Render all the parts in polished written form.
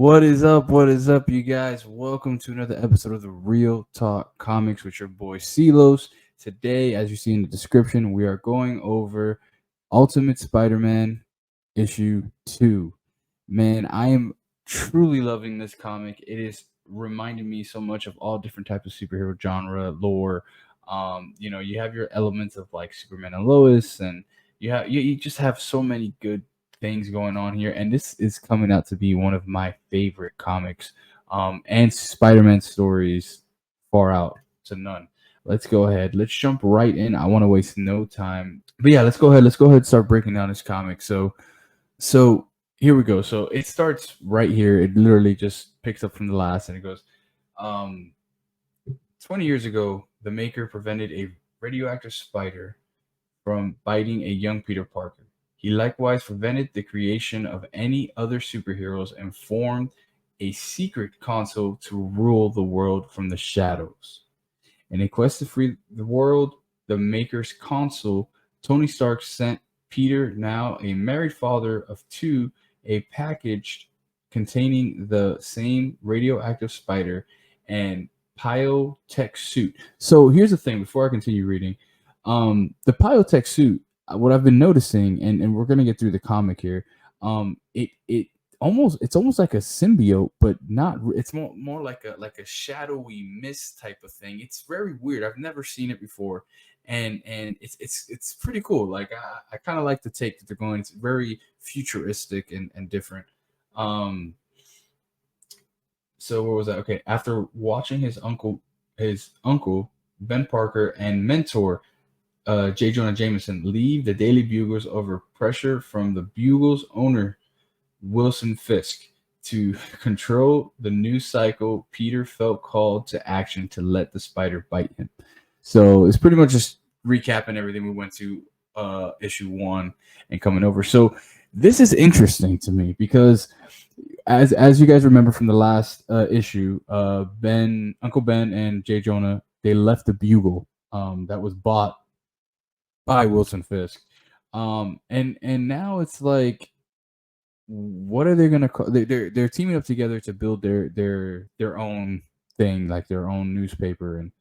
What is up? What is up, you guys? Welcome to another episode of the Real Talk Comics with your boy Silos. Today, as you see in the description, we are going over Ultimate Spider-Man issue 2. Man, I am truly loving this comic. It is reminding me so much of all different types of superhero genre lore. You have your elements of like Superman and Lois, and you just have so many good things going on here, and this is coming out to be one of my favorite comics, and Spider-Man stories far out to none. Let's go ahead. Let's jump right in. I want to waste no time. But yeah, let's go ahead. Let's go ahead and start breaking down this comic. So here we go. So it starts right here. It literally just picks up from the last, and it goes, um, 20 years ago, the Maker prevented a radioactive spider from biting a young Peter Parker. He likewise prevented the creation of any other superheroes and formed a secret council to rule the world from the shadows. In a quest to free the world, the Maker's Council, Tony Stark sent Peter, now a married father of two, a package containing the same radioactive spider and biotech suit. So here's the thing before I continue reading. The biotech suit, what I've been noticing, and we're gonna get through the comic here, it's almost like a symbiote, but not. It's more like a shadowy mist type of thing. It's very weird. I've never seen it before, and it's pretty cool. Like I kind of like the take that they're going. It's very futuristic and different. Um, so where was that? Okay, after watching his uncle Ben Parker and mentor J. Jonah Jameson leave the Daily Bugles over pressure from the Bugles owner Wilson Fisk. To control the news cycle, Peter felt called to action to let the spider bite him. So it's pretty much just recapping everything we went to issue 1 and coming over. So this is interesting to me because as you guys remember from the last issue, Uncle Ben and J. Jonah, they left the Bugle that was bought by Wilson Fisk. And now it's like, what are they gonna call? They're teaming up together to build their own thing, like their own newspaper, and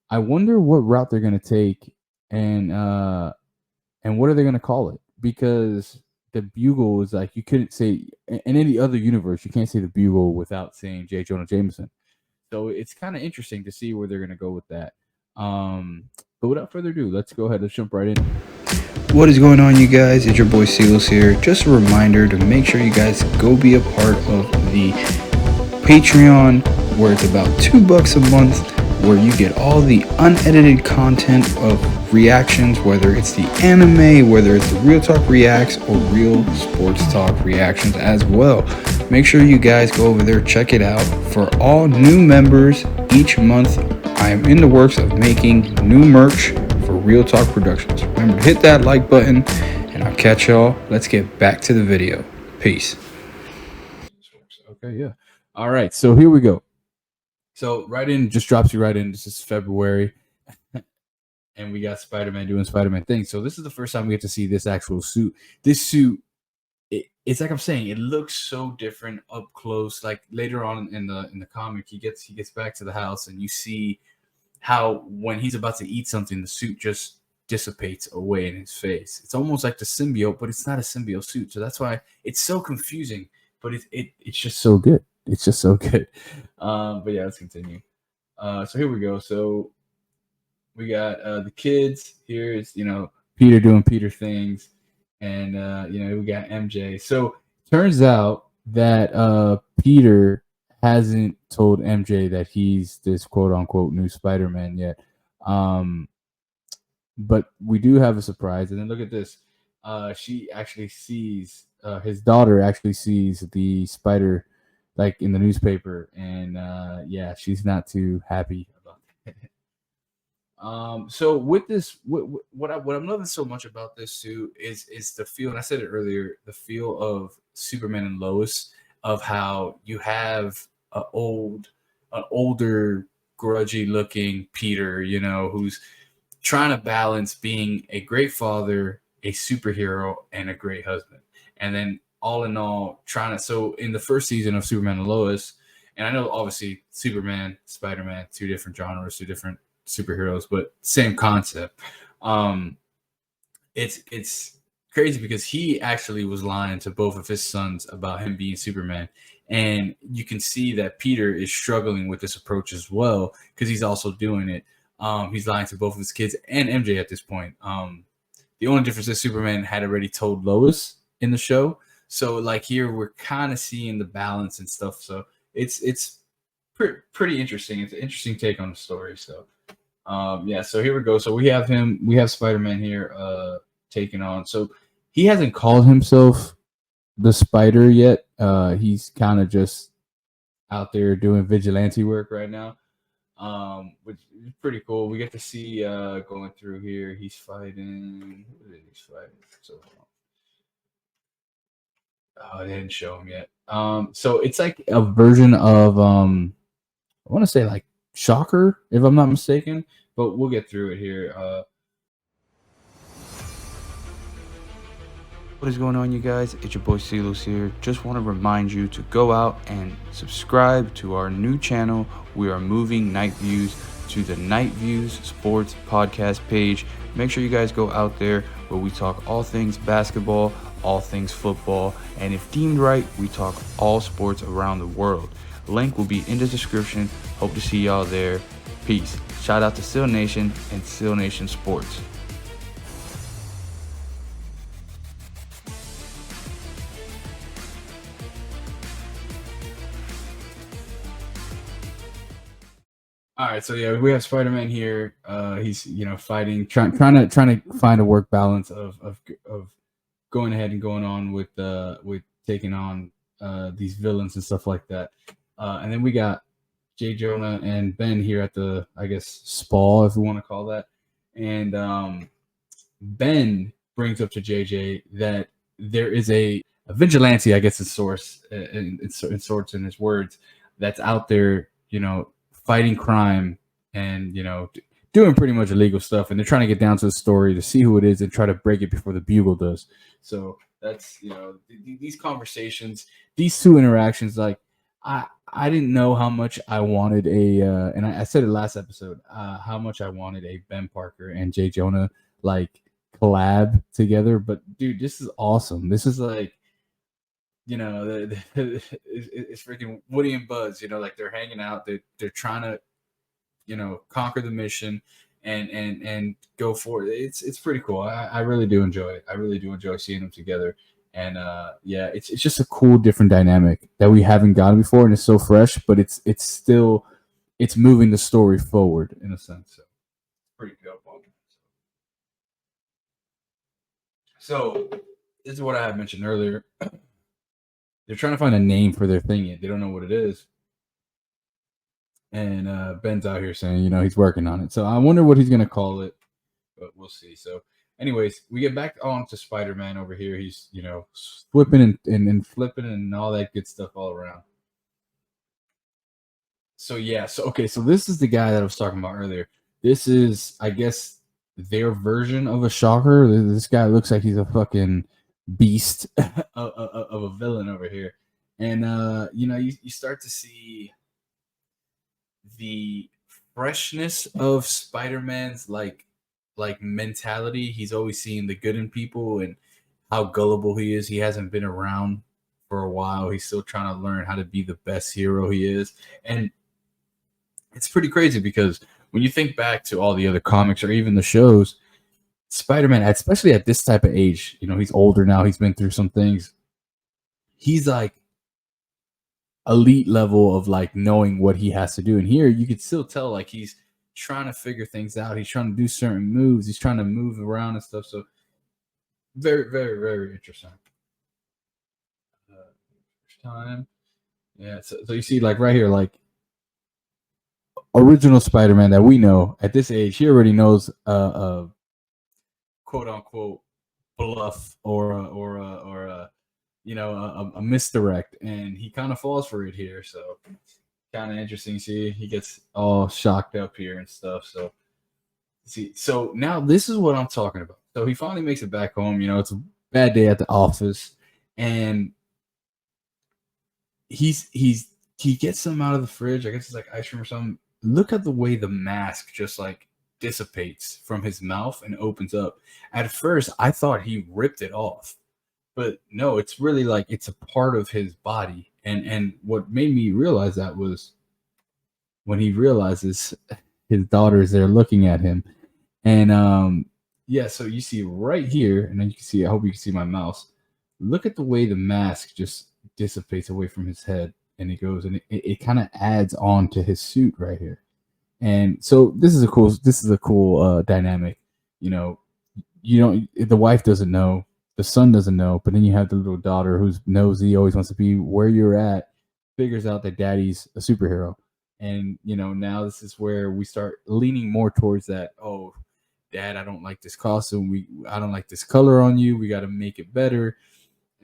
I wonder what route they're gonna take, and what are they gonna call it? Because the Bugle is like, you couldn't say in any other universe, you can't say the Bugle without saying J. Jonah Jameson. So it's kind of interesting to see where they're gonna go with that. But without further ado, let's go ahead. Let's jump right in. What is going on, you guys? It's your boy Silos here. Just a reminder to make sure you guys go be a part of the Patreon, where it's about $2 a month, where you get all the unedited content of reactions, whether it's the anime, whether it's the Real Talk Reacts, or Real Sports Talk Reactions as well. Make sure you guys go over there, check it out. For all new members, each month I am in the works of making new merch for Real Talk Productions. Remember to hit that like button, and I'll catch y'all. Let's get back to the video. Peace. Okay, yeah. All right, so here we go. So right in just drops you right in. This is February, and we got Spider-Man doing Spider-Man things. So this is the first time we get to see this actual suit. This suit, it's like I'm saying, it looks so different up close. Like later on in the comic, he gets back to the house, and you see how when he's about to eat something, the suit just dissipates away in his face. It's almost like the symbiote, but it's not a symbiote suit. So that's why it's so confusing. But it's just so good. It's just so good. But yeah, let's continue. So here we go. So we got the kids. Here's Peter doing Peter things, and we got MJ. So turns out that Peter hasn't told MJ that he's this quote unquote new Spider-Man yet. But we do have a surprise, and then look at this. She actually sees his daughter actually sees the spider like in the newspaper, and yeah, she's not too happy about it. So with this, what I'm loving so much about this too is the feel, and I said it earlier, the feel of Superman and Lois, of how you have an older, grudgy looking Peter, who's trying to balance being a great father, a superhero, and a great husband, and then all in all, so in the first season of Superman and Lois, and I know obviously Superman, Spider-Man, two different genres, two different superheroes, but same concept. Um, it's crazy because he actually was lying to both of his sons about him being Superman. And you can see that Peter is struggling with this approach as well because he's also doing it. He's lying to both of his kids and MJ at this point. The only difference is Superman had already told Lois in the show. So like here we're kind of seeing the balance and stuff. So it's pretty interesting. It's an interesting take on the story. So yeah, so here we go. So we have Spider-Man here taking on. So he hasn't called himself the Spider yet. He's kind of just out there doing vigilante work right now. Which is pretty cool. We get to see going through here. He's fighting. Who is he fighting? So they didn't show him yet. So it's like a version of I want to say like Shocker, if I'm not mistaken, but we'll get through it here. What is going on, you guys? It's your boy Silos here. Just want to remind you to go out and subscribe to our new channel. We are moving Night Views to the Night Views Sports Podcast page. Make sure you guys go out there where we talk all things basketball, all things football, and if deemed right, we talk all sports around the world. Link will be in the description. Hope to see y'all there. Peace. Shout out to Seal Nation and Seal Nation Sports. All right, so yeah, we have Spider-Man here. He's fighting, trying to find a work balance of going ahead and going on with taking on these villains and stuff like that. And then we got J. Jonah and Ben here at the, I guess, spa, if we want to call that. And Ben brings up to JJ that there is a vigilante, I guess, in sorts in his words, that's out there, fighting crime and doing pretty much illegal stuff, and they're trying to get down to the story to see who it is and try to break it before the Bugle does. So that's these conversations, these two interactions. Like I didn't know how much I wanted and I said it last episode, how much I wanted a Ben Parker and Jay Jonah like collab together. But dude, this is awesome. This is like it's freaking Woody and Buzz. Like they're hanging out. They're trying to conquer the mission and go for it. It's pretty cool. I really do enjoy it. I really do enjoy seeing them together. And yeah, it's just a cool different dynamic that we haven't gotten before, and it's so fresh, but it's still moving the story forward in a sense. So pretty good. So this is what I had mentioned earlier. They're trying to find a name for their thing yet. They don't know what it is. And Ben's out here saying, he's working on it. So I wonder what he's going to call it, but we'll see. So anyways, we get back on to Spider-Man over here. He's, flipping and flipping and all that good stuff all around. So yeah. So this is the guy that I was talking about earlier. This is, I guess, their version of a Shocker. This guy looks like he's a fucking beast of a villain over here. And you start to see the freshness of Spider-Man's like mentality. He's always seeing the good in people and how gullible he is. He hasn't been around for a while. He's still trying to learn how to be the best hero he is. And it's pretty crazy because when you think back to all the other comics or even the shows, Spider-Man, especially at this type of age, he's older now. He's been through some things. He's like elite level of like knowing what he has to do. And here you could still tell like he's trying to figure things out. He's trying to do certain moves. He's trying to move around and stuff. So very, very, very interesting. First time. Yeah. So you see like right here, like original Spider-Man that we know at this age, he already knows quote unquote bluff or a misdirect, and he kind of falls for it here. So kind of interesting. See, he gets all shocked up here and stuff. So see, so now this is what I'm talking about. So he finally makes it back home. It's a bad day at the office, and he gets some out of the fridge. I guess it's like ice cream or something. Look at the way the mask just like dissipates from his mouth and opens up. At first, I thought he ripped it off, but no, it's really like it's a part of his body. And what made me realize that was when he realizes his daughter is there looking at him. And yeah, so you see right here, and then you can see, I hope you can see my mouse. Look at the way the mask just dissipates away from his head, and it goes, and it kind of adds on to his suit right here. And so this is a cool dynamic. You know, you don't, the wife doesn't know, the son doesn't know, but then you have the little daughter who's nosy, always wants to be where you're at, figures out that daddy's a superhero. And now this is where we start leaning more towards that. Oh, dad, I don't like this costume. I don't like this color on you. We got to make it better,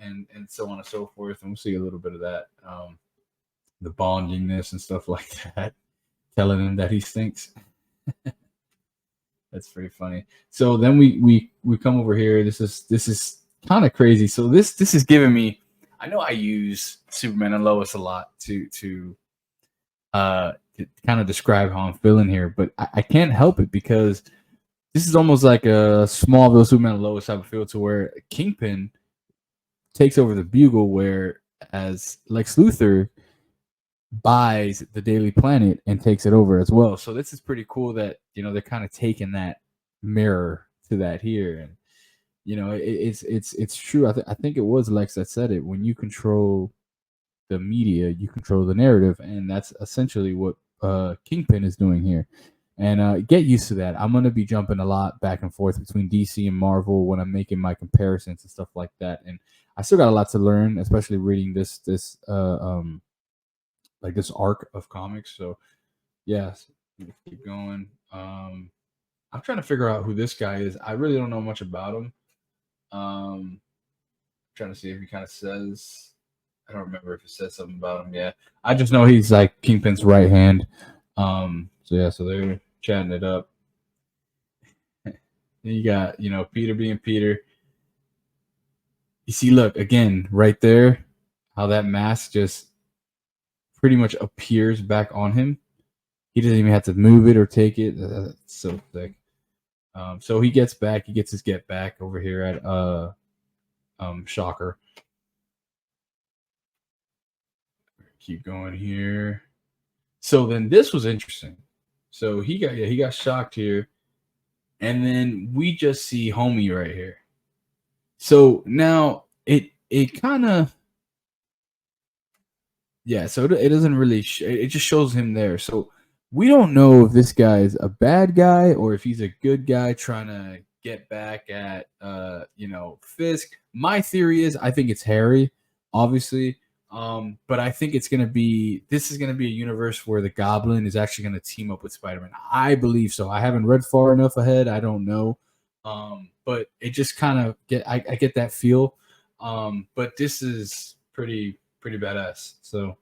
and so on and so forth. And we'll see a little bit of that, the bondingness and stuff like that, telling him that he stinks. That's pretty funny. So then we come over here. This is kind of crazy. So this is giving me. I know I use Superman and Lois a lot to kind of describe how I'm feeling here, but I can't help it because this is almost like a Smallville Superman and Lois type of feel, to where Kingpin takes over the Bugle, where as Lex Luthor buys the Daily Planet and takes it over as well. So this is pretty cool that they're kind of taking that mirror to that here. And it's true. I think it was Lex that said it. When you control the media, you control the narrative, and that's essentially what Kingpin is doing here. And get used to that. I'm gonna be jumping a lot back and forth between DC and Marvel when I'm making my comparisons and stuff like that. And I still got a lot to learn, especially reading this like this arc of comics. So yes, keep going. I'm trying to figure out who this guy is. I really don't know much about him. Trying to see if he kind of says. I don't remember if it says something about him. Yeah, I just know he's like Kingpin's right hand. So yeah, so they're chatting it up. Then you got Peter being Peter. You see, look again right there, how that mask just pretty much appears back on him. He doesn't even have to move it or take it. That's so thick. So he gets back. He gets his get back over here at Shocker. Keep going here. So then this was interesting. So he got shocked here, and then we just see Homie right here. So now it kind of so it doesn't really it just shows him there. So we don't know if this guy is a bad guy or if he's a good guy trying to get back at Fisk. My theory is I think it's Harry, obviously. But I think this is gonna be a universe where the Goblin is actually gonna team up with Spider-Man. I believe so. I haven't read far enough ahead. I don't know. But it just kind of I get that feel. But this is pretty badass. So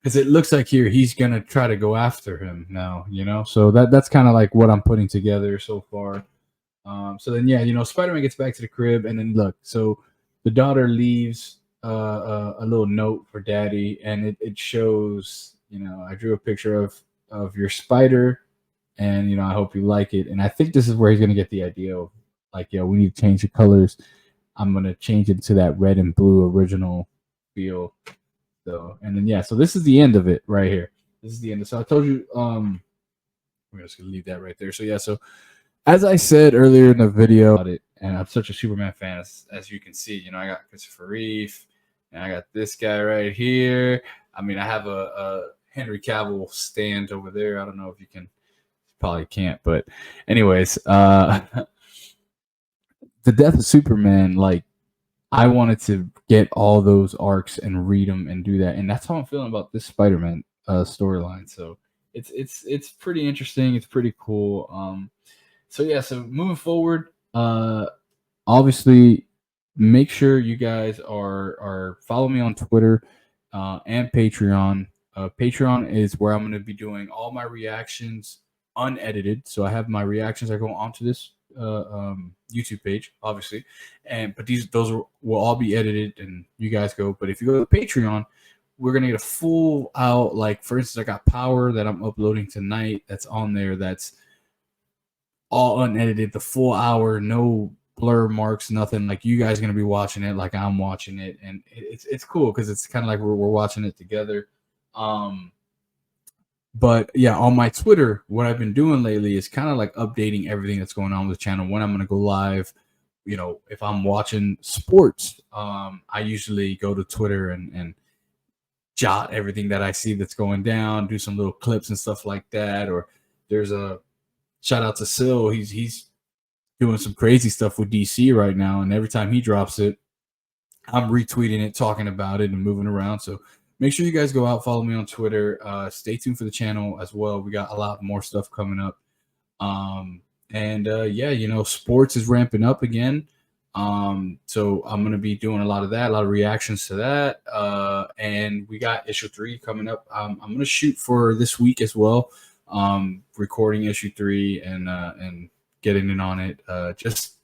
because it looks like here he's gonna try to go after him now, So that's kind of like what I'm putting together so far. So then Spider-Man gets back to the crib, and then look, so the daughter leaves a little note for daddy, and it shows, I drew a picture of your spider, and I hope you like it. And I think this is where he's gonna get the idea of like, we need to change the colors. I'm gonna change it to that red and blue original feel. So, and then so this is the end of it right here. This is the end. So I told you, we're just gonna leave that right there. So as I said earlier in the video about it, and I'm such a Superman fan, as you can see, I got Christopher Reeve, and I got this guy right here. I mean, I have a Henry Cavill stand over there. I don't know if you can, probably can't, but anyways, the death of Superman, like, I wanted to get all those arcs and read them and do that, and that's how I'm feeling about this Spider-Man storyline. So it's pretty interesting. It's pretty cool. So moving forward, obviously, make sure you guys are follow me on Twitter and Patreon. Patreon is where I'm going to be doing all my reactions unedited. So I have my reactions that go onto this YouTube page, obviously, but will all be edited, and you guys go. But if you go to the Patreon, we're gonna get a full out. Like for instance, I got Power that I'm uploading tonight. That's on there. That's all unedited, the full hour, no blur marks, nothing. Like you guys are gonna be watching it like I'm watching it, and it's cool because it's kind of like we're watching it together. But yeah, on my Twitter, what I've been doing lately is kind of like updating everything that's going on with the channel, when I'm gonna go live. You know, if I'm watching sports, I usually go to Twitter and jot everything that I see that's going down, do some little clips and stuff like that. Or there's a shout out to Sil. He's doing some crazy stuff with DC right now, and every time he drops it, I'm retweeting it, talking about it, and moving around. So make sure you guys go out, follow me on Twitter. Stay tuned for the channel as well. We got a lot more stuff coming up. And yeah, you know, sports is ramping up again. So I'm gonna be doing a lot of that, a lot of reactions to that. And we got issue 3 coming up. I'm gonna shoot for this week as well. Recording issue 3 and getting in on it. Just,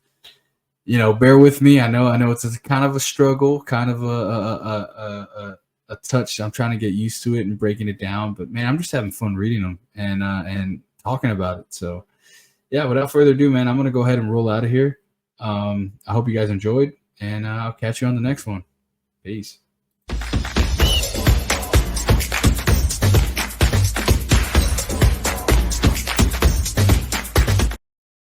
you know, bear with me. I know it's a kind of a struggle, kind of a touch. I'm trying to get used to it and breaking it down, but man, I'm just having fun reading them and talking about it. So yeah, without further ado, man, I'm gonna go ahead and roll out of here. I hope you guys enjoyed, and I'll catch you on the next one. Peace.